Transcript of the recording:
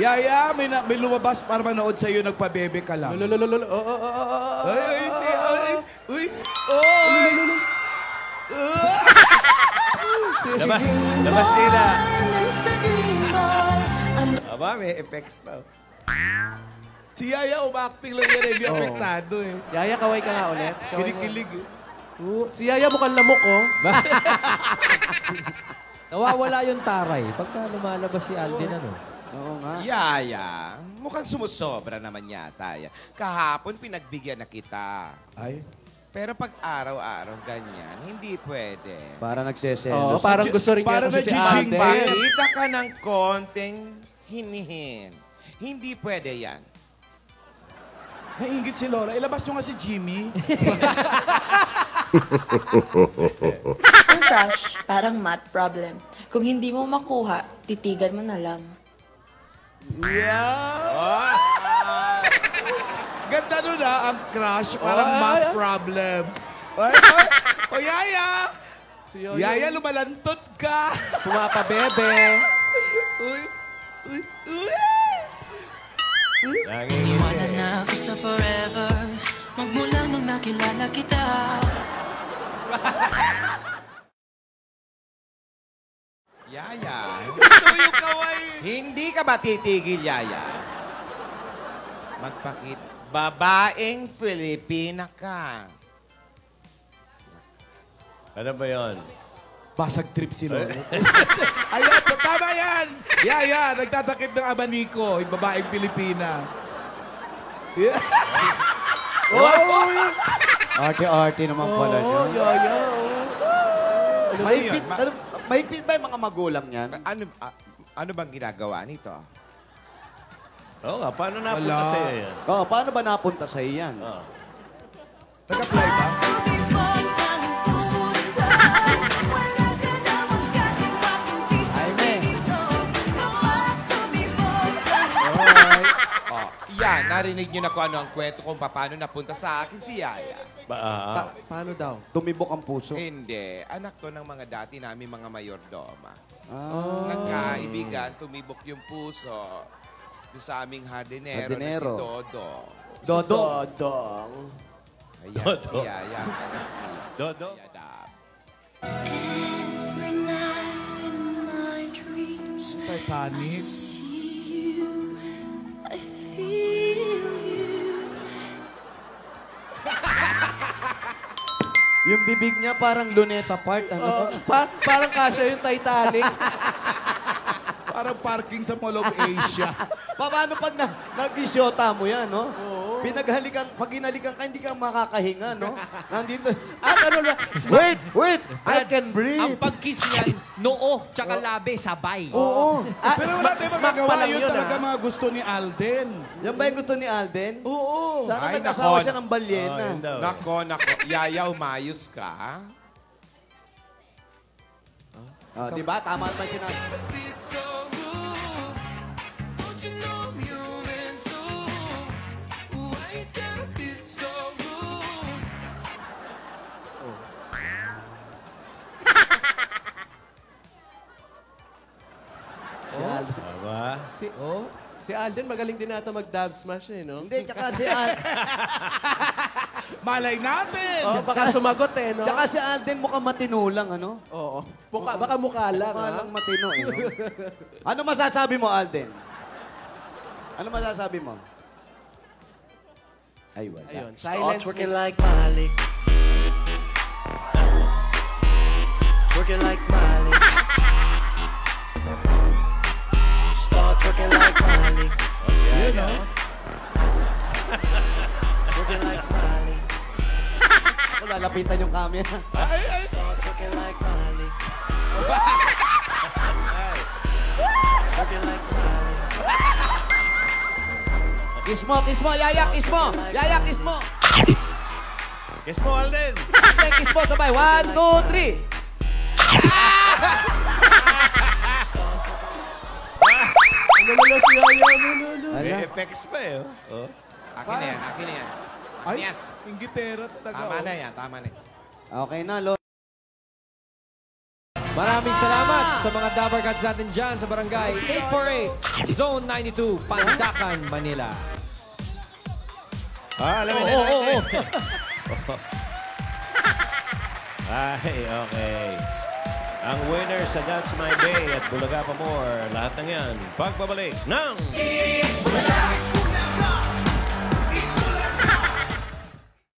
Yaya, may lumabas para manood sa'yo, nagpabebe ka lang. Labas nila. Aba, may effects pa. Si Yaya, umacting lang yan, hindi apektado eh. Yaya, kaway ka nga ulit. Kinikilig eh. Si Yaya mukhang lamok, oh. Nawawala yung taray pagka lumalabas si Alden, ano? Oo nga. Yaya, mukhang sumusobra naman yata. Kahapon pinagbigyan na kita. Ay? Pero pag araw-araw ganyan, hindi pwede. Para nagseselos. Oo, parang gusto rin Para niya kasi si nagiging Alden. Pakita ka ng konting hinihin. Hindi pwede yan. Naingit si Lola. Ilabas nyo nga si Jimmy. Ang crush, parang math problem. Kung hindi mo makuha, titigan mo na lang. Yeah! Ganda nun ang crush. Parang math problem. O Yaya! Si Yoyo. Yaya, lumalantot ka! Pumapabebe. Uy! Uy! Uy! Iwanan na ako sa forever magmula nung nakilala kita. Yaya, Gusto mo yung kaway? hindi ka ba titigil, Yaya? Magpakita. Babaeng Filipina ka. Ano ba yun? Basag trip si Lola. Ayan, tama yan! Yaya, nagtatakip ng abaniko. Yung babaeng Pilipina. Yeah. Arte-arte naman pala niya. Yaya, Mahigpit, mahigpit ba yung mga magulang niyan? Ano bang ginagawa nito? Oo nga, paano napunta Wala. sa'yo yan? Oo, paano ba napunta sa iyan? Oo. Nag-apply ba? Jaime. Oh, yan, narinig niyo na kung ano ang kwento kung paano napunta sa akin si Yaya. Paano daw? Tumibok ang puso. Hindi, anak to ng mga dati namin mga mayordoma. Ah. Nagkaibigan, tumibok yung puso. Yung sa aming hardinero, Hardinero. na si Dodo. Dodong. Dodong. Ayan, Dodo. si Yaya, anak ni Dodo. Yadab. Every night in my dreams Titanic. see you, I feel you. Yung bibig niya parang luneta part. Ano? Parang kasya yung Titanic. Parang parking sa Mall of Asia. Paano pag nag-isyota mo yan, no? Pinaghalikan, pag hinalikan ka, hindi ka makakahinga, no? Nandito. At ano na, Wait! I can Ang breathe. pag-kiss niyan, noo, tsaka labi, sabay. Oo. Pero wala tayong smack pa magagawa. lang Yun yun, talaga ah. mga gusto ni Alden. Yan ba yung gusto ni Alden? Oo. Sana Ay, nag-asawa nako. siya ng balyena. yun daw. Nako. Yaya, umayos ka. Di ba? Tama naman sinabi. Si Alden. Aba? si Alden magaling din nata mag-dab smash eh, no? Hindi, tsaka si Alden. Malay natin! Oh, baka sumagot eh, no? Tsaka si Alden mukhang matino lang, ano? Oo. Baka mukha lang, Mukha ha? lang matino, eh. No? Ano masasabi mo, Alden? Ano masasabi mo? Ay, wala. Ayun, silence. Twerking like Miley. Twerking like Miley. Start twerking like Miley. Yun, no? Twerking like Miley. Ako, lalapitan yung camera. Start twerking like Miley. Twerking like Miley. Kiss mo, Yaya, kiss mo! Yaya, kiss mo! Kiss mo, Alden! Okay, kiss mo, sabay. 1, 2, 3! Lolo si Yaya, lolo. May effects pa eh. Oh. Akin na yan, akin na yan. Akin Ay, na yan. inggitera talaga. Tama oh. na yan, tama na yan. Okay na, Lolo. Maraming salamat sa mga Dabar Cats natin dyan sa barangay 848, Zone 92, Pandacan, Manila. Alam mo na. Ay, okay. Ang winner sa That's My Day at Bulaga pa More. Lahat ng yan, pagbabalik ng...